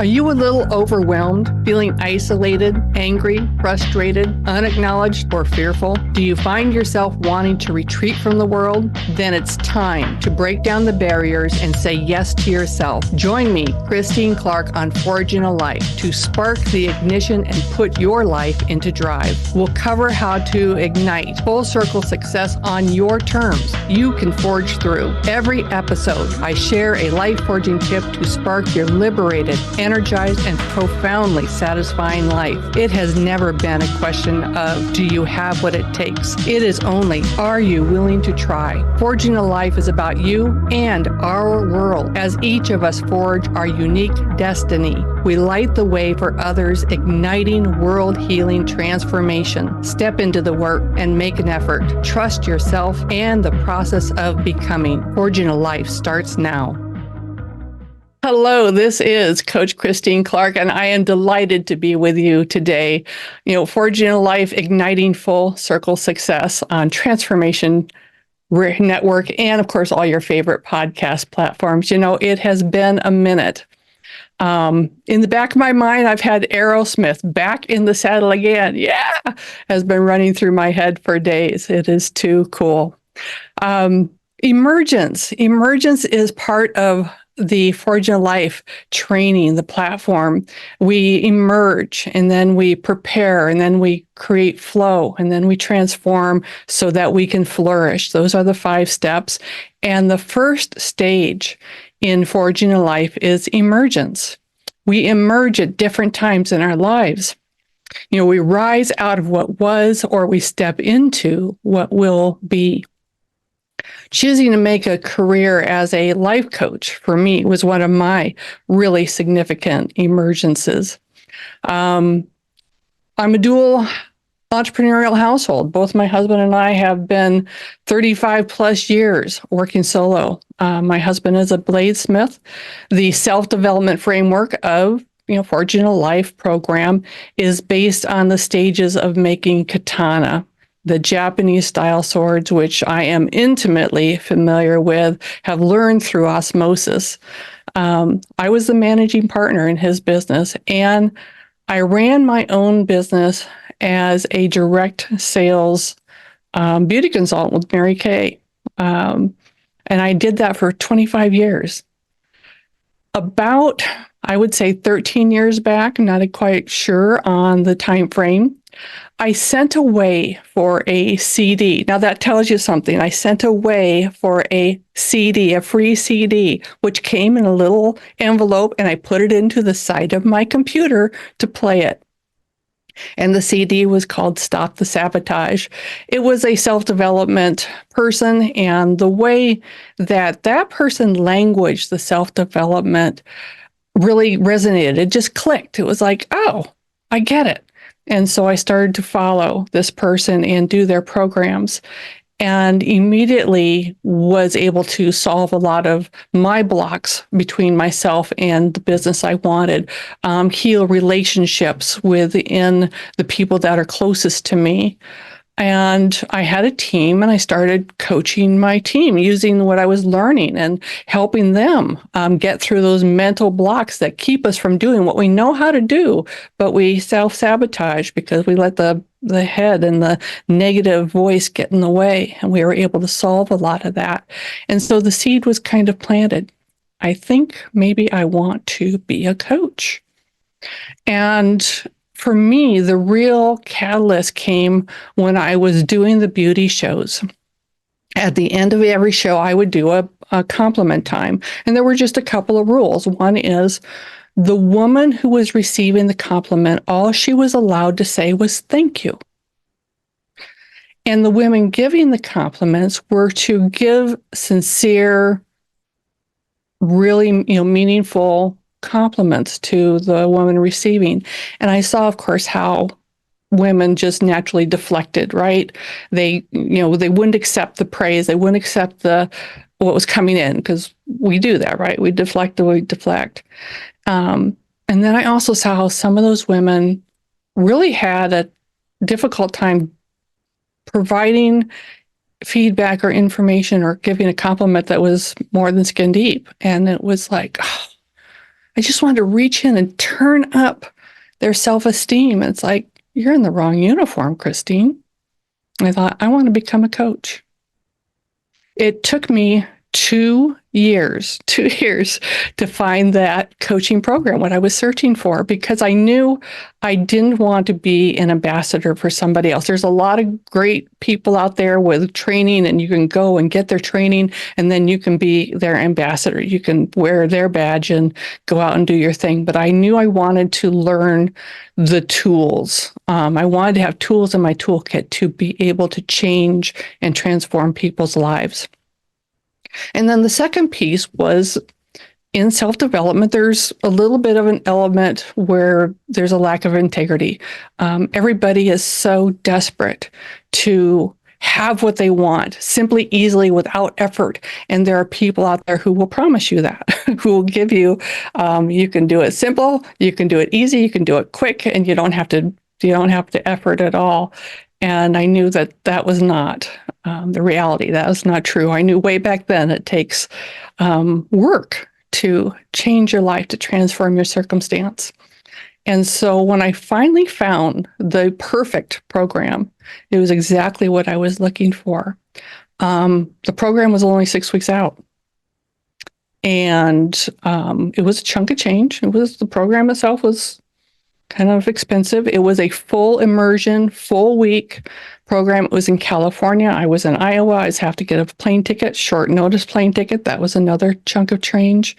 Are you a little overwhelmed, feeling isolated, angry, frustrated, unacknowledged, or fearful? Do you find yourself wanting to retreat from the world? Then it's time to break down the barriers and say yes to yourself. Join me, Christine Clark, on Forging a Life to spark the ignition and put your life into drive. We'll cover how to ignite full circle success on your terms. You can forge through. Every episode, I share a life forging tip to spark your liberated, energized, and profoundly satisfying life. It has never been a question of, do you have what it takes? It is only, are you willing to try? Forging a Life is about you and our world, as each of us forge our unique destiny. We light the way for others, igniting world-healing transformation. Step into the work and make an effort. Trust yourself and the process of becoming. Forging a Life starts now. Hello, this is Coach Christine Clark, and I am delighted to be with you today. Forging a Life, igniting full circle success on Transformation Network, and of course, all your favorite podcast platforms. It has been a minute. In the back of my mind, I've had Aerosmith back in the saddle again. Yeah, has been running through my head for days. It is too cool. Emergence is part of the Forging a Life training, the platform. We emerge, and then we prepare, and then we create flow, and then we transform so that we can flourish. Those are the 5 steps. And the first stage in Forging a Life is emergence. We emerge at different times in our lives. We rise out of what was, or we step into what will be. Choosing to make a career as a life coach for me was one of my really significant emergences. I'm a dual entrepreneurial household. Both my husband and I have been 35 plus years working solo. My husband is a bladesmith. The self-development framework of Forging a Life program is based on the stages of making katana, the Japanese style swords, which I am intimately familiar with, have learned through osmosis. I was the managing partner in his business, and I ran my own business as a direct sales beauty consultant with Mary Kay. And I did that for 25 years. About, I would say 13 years back, I'm not quite sure on the time frame, I sent away for a CD. Now that tells you something. I sent away for a CD, a free CD, which came in a little envelope, and I put it into the side of my computer to play it. And the CD was called Stop the Sabotage. It was a self-development person, and the way that person languaged the self-development really resonated. It just clicked. It was like, oh, I get it. And so I started to follow this person and do their programs, and immediately was able to solve a lot of my blocks between myself and the business I wanted, heal relationships within the people that are closest to me. And I had a team, and I started coaching my team using what I was learning and helping them get through those mental blocks that keep us from doing what we know how to do, but we self-sabotage because we let the head and the negative voice get in the way, and we were able to solve a lot of that. And so the seed was kind of planted. I think maybe I want to be a coach. And for me, the real catalyst came when I was doing the beauty shows. At the end of every show, I would do a compliment time. And there were just a couple of rules. One is the woman who was receiving the compliment, all she was allowed to say was thank you. And the women giving the compliments were to give sincere, really, meaningful compliments to the woman receiving. And I saw, of course, how women just naturally deflected, right? They wouldn't accept the praise. They wouldn't accept what was coming in, because we do that, right? We deflect. And then I also saw how some of those women really had a difficult time providing feedback or information or giving a compliment that was more than skin deep. And it was like, I just wanted to reach in and turn up their self-esteem. It's like, you're in the wrong uniform, Christine. I thought, I want to become a coach. It took me 2 years, 2 years to find that coaching program, what I was searching for, because I knew I didn't want to be an ambassador for somebody else. There's a lot of great people out there with training, and you can go and get their training, and then you can be their ambassador. You can wear their badge and go out and do your thing. But I knew I wanted to learn the tools. I wanted to have tools in my toolkit to be able to change and transform people's lives. And then the second piece was in self-development, there's a little bit of an element where there's a lack of integrity. Everybody is so desperate to have what they want simply, easily, without effort. And there are people out there who will promise you that, who will give you, you can do it simple, you can do it easy, you can do it quick, and you don't have to effort at all. And I knew that that was not the reality. That was not true. I knew way back then it takes work to change your life, to transform your circumstance. And so when I finally found the perfect program, it was exactly what I was looking for. The program was only 6 weeks out. And it was a chunk of change. The program itself was kind of expensive. It was a full immersion, full week program. It was in California. I was in Iowa. I have to get a plane ticket, short notice plane ticket. That was another chunk of change.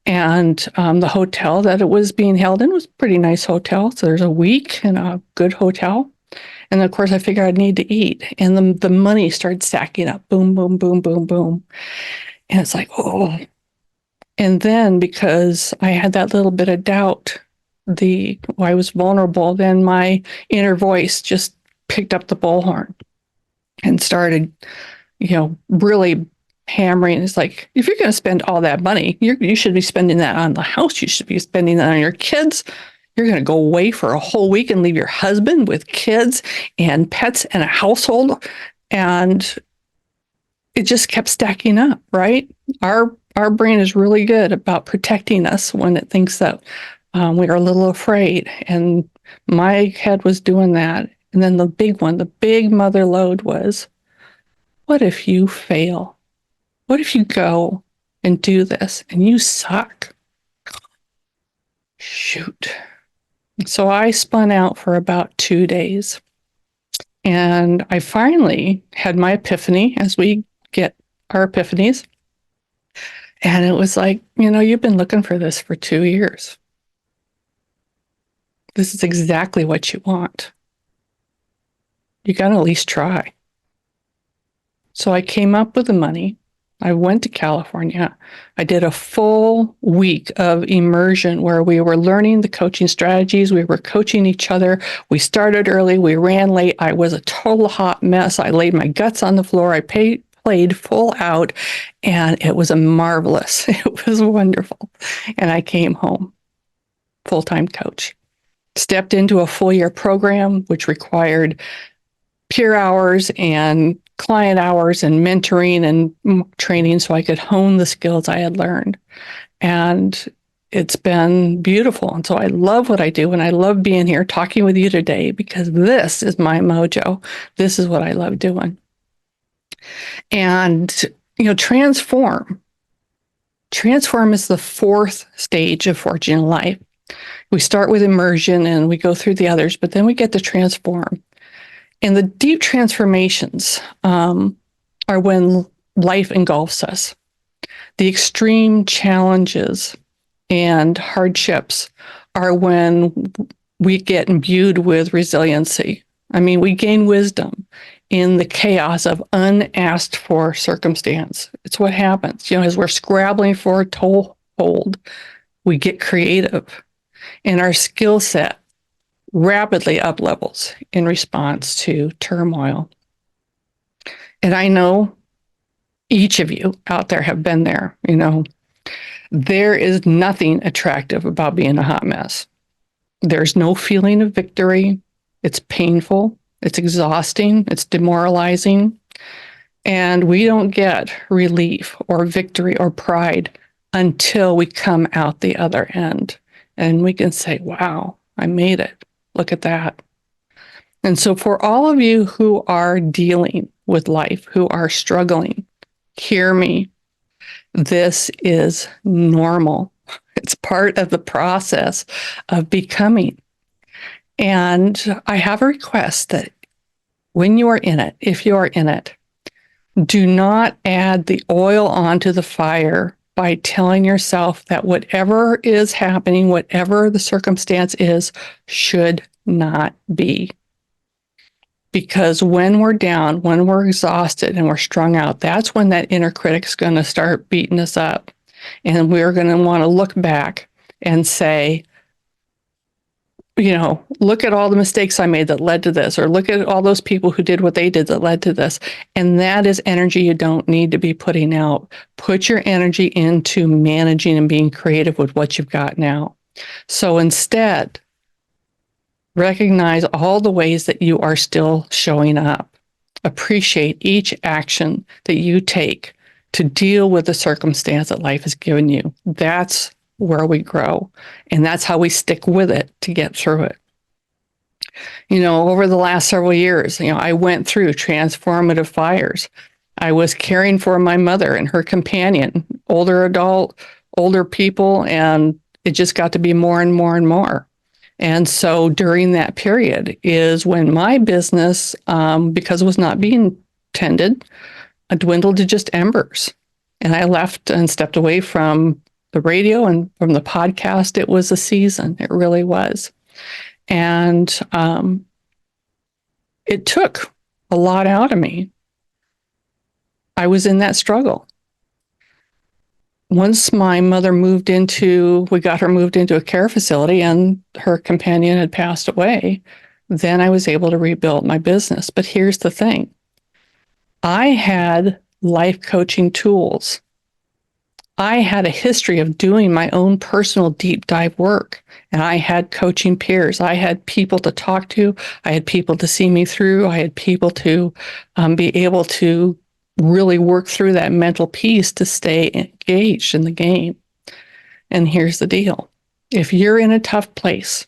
And the hotel that it was being held in was a pretty nice hotel. So there's a week in a good hotel. And of course, I figured I'd need to eat. And the money started stacking up. Boom, boom, boom, boom, boom. And it's like, oh. And then because I had that little bit of doubt, I was vulnerable, then my inner voice just picked up the bullhorn and started, really hammering. It's like, if you're going to spend all that money, you should be spending that on the house. You should be spending that on your kids. You're going to go away for a whole week and leave your husband with kids and pets and a household. And it just kept stacking up, right? Our brain is really good about protecting us when it thinks that we are a little afraid. And my head was doing that. And then the big one, the big mother load was, what if you fail? What if you go and do this and you suck? Shoot. So I spun out for about 2 days. And I finally had my epiphany, as we get our epiphanies. And it was like, you've been looking for this for 2 years. This is exactly what you want. You got to at least try. So I came up with the money. I went to California. I did a full week of immersion where we were learning the coaching strategies. We were coaching each other. We started early. We ran late. I was a total hot mess. I laid my guts on the floor. I played full out, and it was marvelous. It was wonderful. And I came home, full-time coach. Stepped into a full-year program, which required peer hours and client hours and mentoring and training so I could hone the skills I had learned. And it's been beautiful. And so I love what I do. And I love being here talking with you today because this is my mojo. This is what I love doing. And, transform. Transform is the fourth stage of Forging Life. We start with immersion and we go through the others, but then we get to transform. And the deep transformations are when life engulfs us. The extreme challenges and hardships are when we get imbued with resiliency. I mean, we gain wisdom in the chaos of unasked for circumstance. It's what happens, as we're scrabbling for a toehold, we get creative, and our skill set rapidly up levels in response to turmoil. And I know each of you out there have been there. There is nothing attractive about being a hot mess. There's no feeling of victory. It's painful. It's exhausting. It's demoralizing. And we don't get relief or victory or pride until we come out the other end and we can say, wow, I made it. Look at that. And so for all of you who are dealing with life, who are struggling, hear me. This is normal. It's part of the process of becoming. And I have a request that when you are in it, if you are in it, do not add the oil onto the fire by telling yourself that whatever is happening, whatever the circumstance is, should not be. Because when we're down, when we're exhausted and we're strung out, that's when that inner critic's going to start beating us up. And we're going to want to look back and say, look at all the mistakes I made that led to this, or look at all those people who did what they did that led to this. And that is energy you don't need to be putting out. Put your energy into managing and being creative with what you've got now. So instead, recognize all the ways that you are still showing up. Appreciate each action that you take to deal with the circumstance that life has given you. That's where we grow. And that's how we stick with it to get through it. Over the last several years, I went through transformative fires. I was caring for my mother and her companion, older adult, older people, and it just got to be more and more and more. And so during that period is when my business, because it was not being tended, dwindled to just embers. And I left and stepped away from the radio and from the podcast. It was a season. It really was. And it took a lot out of me. I was in that struggle. Once my mother we got her moved into a care facility and her companion had passed away, then I was able to rebuild my business. But here's the thing. I had life coaching tools. I had a history of doing my own personal deep dive work, and I had coaching peers. I had people to talk to. I had people to see me through. I had people to be able to really work through that mental piece to stay engaged in the game. And here's the deal. If you're in a tough place,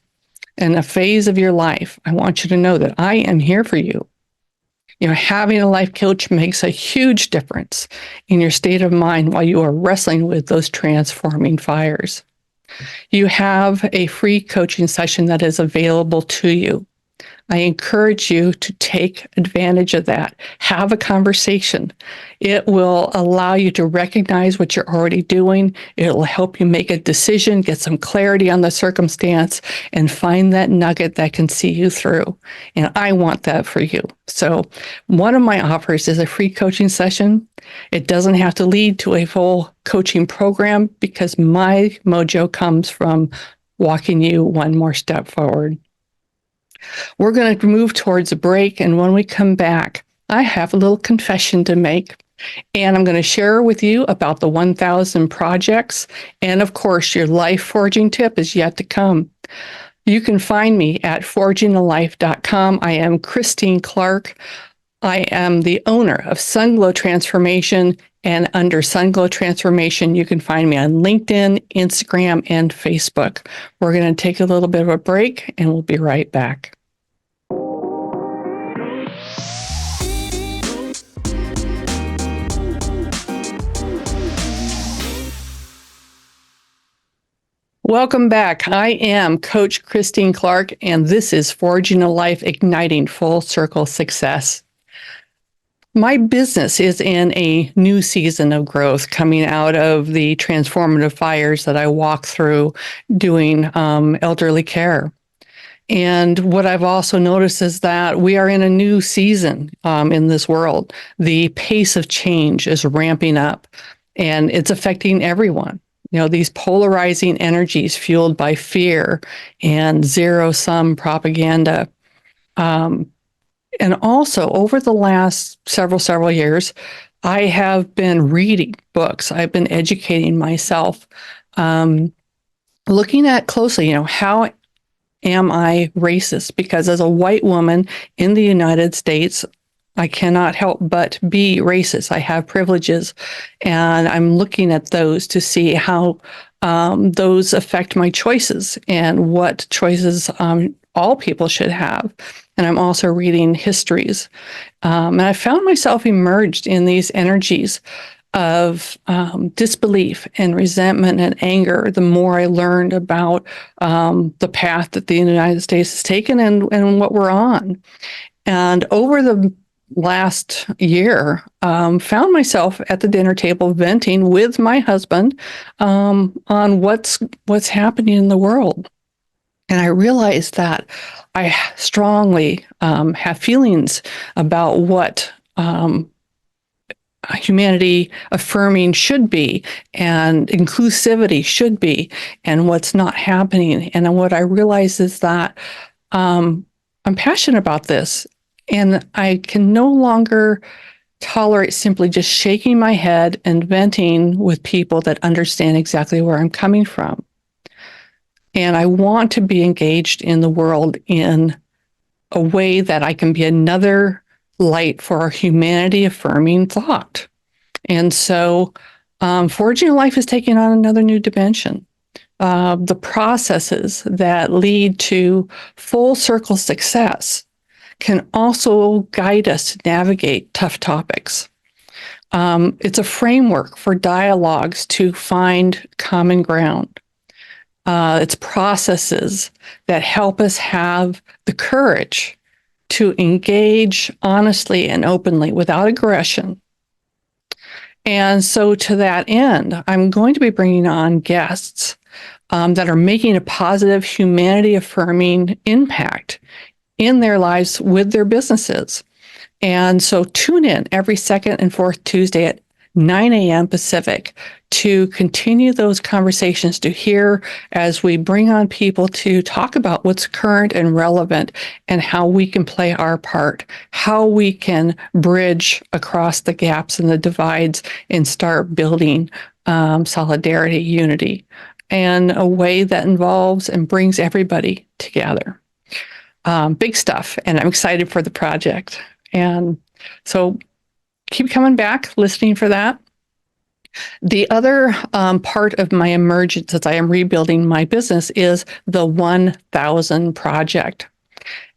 in a phase of your life, I want you to know that I am here for you. Having a life coach makes a huge difference in your state of mind while you are wrestling with those transforming fires. You have a free coaching session that is available to you. I encourage you to take advantage of that. Have a conversation. It will allow you to recognize what you're already doing. It will help you make a decision, get some clarity on the circumstance, and find that nugget that can see you through. And I want that for you. So one of my offers is a free coaching session. It doesn't have to lead to a full coaching program because my mojo comes from walking you one more step forward. We're going to move towards a break, and when we come back, I have a little confession to make, and I'm going to share with you about the 1,000 projects, and of course, your life forging tip is yet to come. You can find me at forgingalife.com. I am Christine Clark. I am the owner of Sunglow Transformation, and under Sunglow Transformation, you can find me on LinkedIn, Instagram, and Facebook. We're going to take a little bit of a break, and we'll be right back. Welcome back. I am Coach Christine Clark, and this is Forging a Life, Igniting Full Circle Success. My business is in a new season of growth coming out of the transformative fires that I walked through doing elderly care. And what I've also noticed is that we are in a new season in this world. The pace of change is ramping up, and it's affecting everyone. These polarizing energies fueled by fear and zero-sum propaganda. And also, over the last several years, I have been reading books. I've been educating myself, looking at closely, how am I racist? Because as a white woman in the United States, I cannot help but be racist. I have privileges, and I'm looking at those to see how those affect my choices and what choices all people should have. And I'm also reading histories. And I found myself immersed in these energies of disbelief and resentment and anger the more I learned about the path that the United States has taken and what we're on. And over the last year, found myself at the dinner table venting with my husband on what's happening in the world. And I realized that I strongly have feelings about what humanity affirming should be and inclusivity should be and what's not happening. And what I realize is that I'm passionate about this, and I can no longer tolerate simply just shaking my head and venting with people that understand exactly where I'm coming from. And I want to be engaged in the world in a way that I can be another light for our humanity affirming thought. And so Forging Life is taking on another new dimension. The processes that lead to full circle success can also guide us to navigate tough topics. It's a framework for dialogues to find common ground. It's processes that help us have the courage to engage honestly and openly without aggression. And so to that end, I'm going to be bringing on guests that are making a positive, humanity affirming impact in their lives with their businesses. And so tune in every second and fourth Tuesday at 9 a.m. Pacific to continue those conversations, to hear as we bring on people to talk about what's current and relevant and how we can play our part, how we can bridge across the gaps and the divides and start building solidarity, unity, in a way that involves and brings everybody together. Big stuff, and I'm excited for the project. And so keep coming back, listening for that. The other part of my emergence as I am rebuilding my business is the 1,000 Project.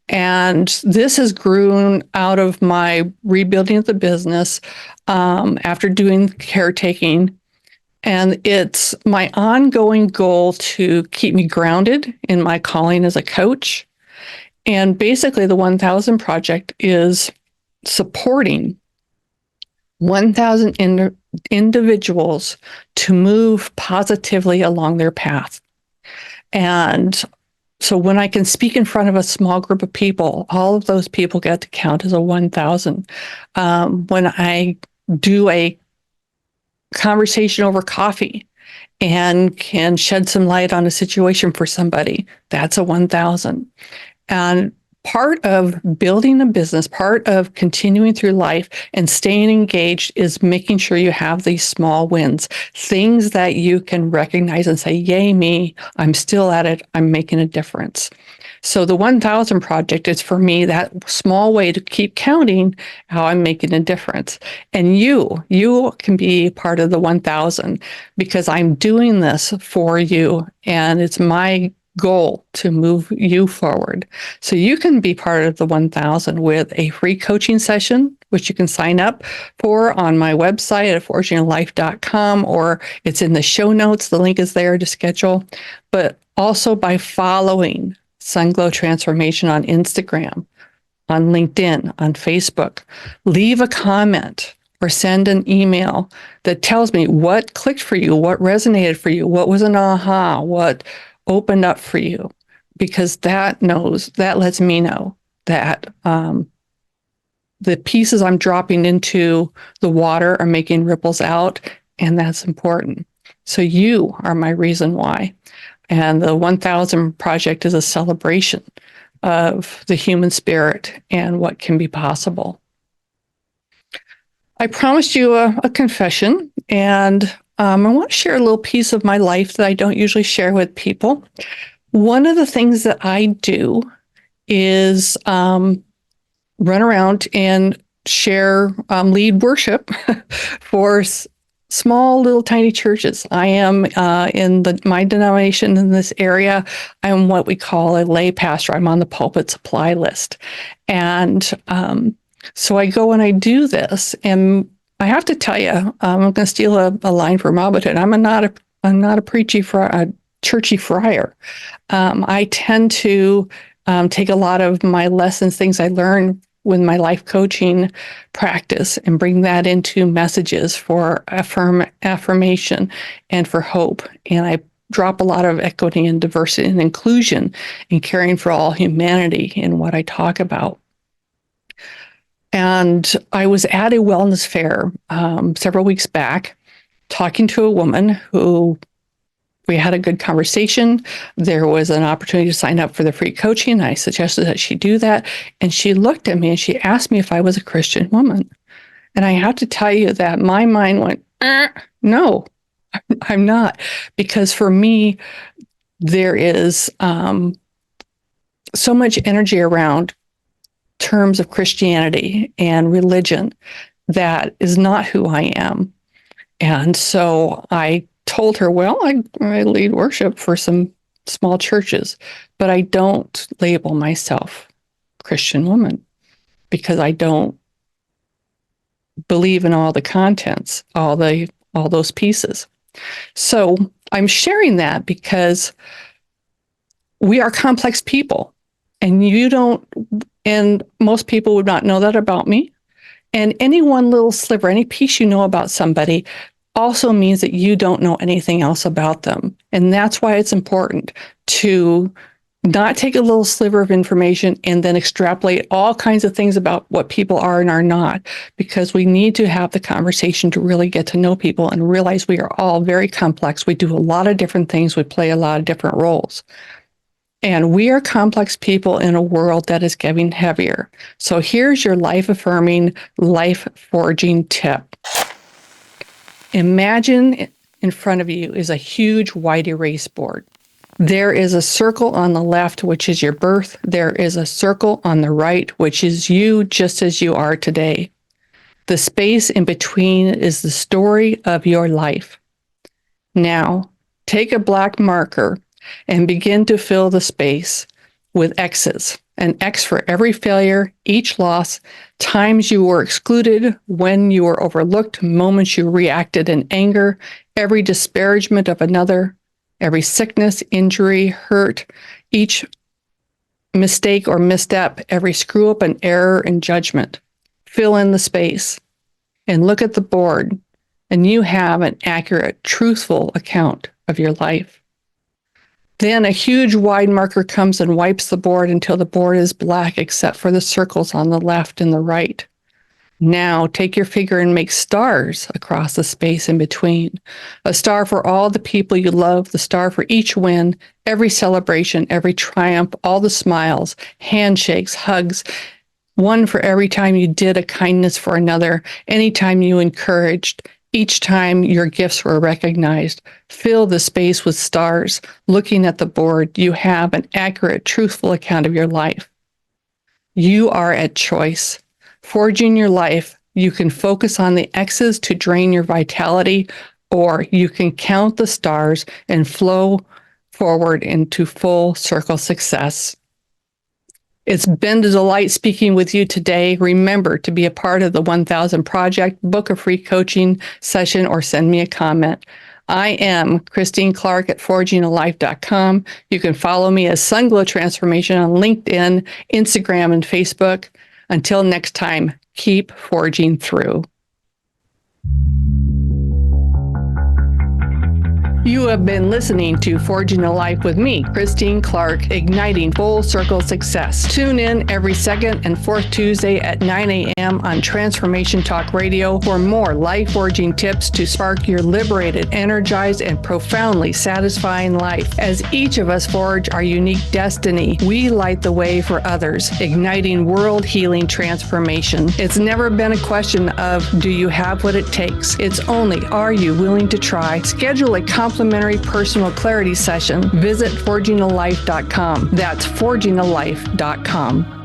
And this has grown out of my rebuilding of the business after doing caretaking. And it's my ongoing goal to keep me grounded in my calling as a coach. And basically, the 1,000 Project is supporting 1,000 individuals to move positively along their path. And so when I can speak in front of a small group of people, all of those people get to count as a 1,000. When I do a conversation over coffee and can shed some light on a situation for somebody, that's a 1,000. And part of building a business, part of continuing through life and staying engaged is making sure you have these small wins, things that you can recognize and say, yay, me, I'm still at it, I'm making a difference. So the 1,000 Project is for me that small way to keep counting how I'm making a difference. And you can be part of the 1,000 because I'm doing this for you, and it's my goal to move you forward. So you can be part of the 1,000 with a free coaching session, which you can sign up for on my website at forginglife.com, or it's in the show notes. The link is there to schedule, but also by following Sunglow Transformation on Instagram, on LinkedIn, on Facebook. Leave a comment or send an email that tells me what clicked for you, what resonated for you, what was an aha, what opened up for you, because that lets me know that the pieces I'm dropping into the water are making ripples out, and that's important. So you are my reason why. And the 1,000 Project is a celebration of the human spirit and what can be possible. I promised you a confession, and I want to share a little piece of my life that I don't usually share with people. One of the things that I do is run around and lead worship for small little tiny churches. I am in my denomination in this area. I'm what we call a lay pastor. I'm on the pulpit supply list. And so I go and I do this. And I have to tell you, I'm going to steal a line from Robert. I'm not a churchy friar. I tend to take a lot of my lessons, things I learned with my life coaching practice, and bring that into messages for affirmation and for hope. And I drop a lot of equity and diversity and inclusion and caring for all humanity in what I talk about. And I was at a wellness fair several weeks back, talking to a woman who we had a good conversation. There was an opportunity to sign up for the free coaching. I suggested that she do that. And she looked at me and she asked me if I was a Christian woman. And I have to tell you that my mind went, no, I'm not. Because for me, there is so much energy around terms of Christianity and religion that is not who I am. And so I told her, well, I lead worship for some small churches, but I don't label myself Christian woman because I don't believe in all the contents, all those pieces. So I'm sharing that because we are complex people, and and most people would not know that about me. And any one little sliver, any piece you know about somebody also means that you don't know anything else about them. And that's why it's important to not take a little sliver of information and then extrapolate all kinds of things about what people are and are not, because we need to have the conversation to really get to know people and realize we are all very complex. We do a lot of different things. We play a lot of different roles. And we are complex people in a world that is getting heavier. So here's your life-affirming, life-forging tip. Imagine in front of you is a huge white erase board. There is a circle on the left, which is your birth. There is a circle on the right, which is you just as you are today. The space in between is the story of your life. Now, take a black marker and begin to fill the space with X's. An X for every failure, each loss, times you were excluded, when you were overlooked, moments you reacted in anger, every disparagement of another, every sickness, injury, hurt, each mistake or misstep, every screw up and error and judgment. Fill in the space and look at the board, and you have an accurate, truthful account of your life. Then a huge wide marker comes and wipes the board until the board is black except for the circles on the left and the right. Now take your finger and make stars across the space in between. A star for all the people you love, the star for each win, every celebration, every triumph, all the smiles, handshakes, hugs, one for every time you did a kindness for another, any time you encouraged, each time your gifts were recognized. Fill the space with stars. Looking at the board, you have an accurate, truthful account of your life. You are at choice. Forging your life, you can focus on the X's to drain your vitality, or you can count the stars and flow forward into full circle success. It's been a delight speaking with you today. Remember to be a part of the 1000 Project, book a free coaching session, or send me a comment. I am Christine Clark at forgingalife.com. You can follow me as Sunglow Transformation on LinkedIn, Instagram, and Facebook. Until next time, keep forging through. You have been listening to Forging a Life with me, Christine Clark, igniting full circle success. Tune in every second and fourth Tuesday at 9 a.m. on Transformation Talk Radio for more life-forging tips to spark your liberated, energized, and profoundly satisfying life. As each of us forge our unique destiny, we light the way for others, igniting world-healing transformation. It's never been a question of, do you have what it takes? It's only, are you willing to try? Schedule a complimentary personal clarity session. Visit forgingalife.com. That's forgingalife.com.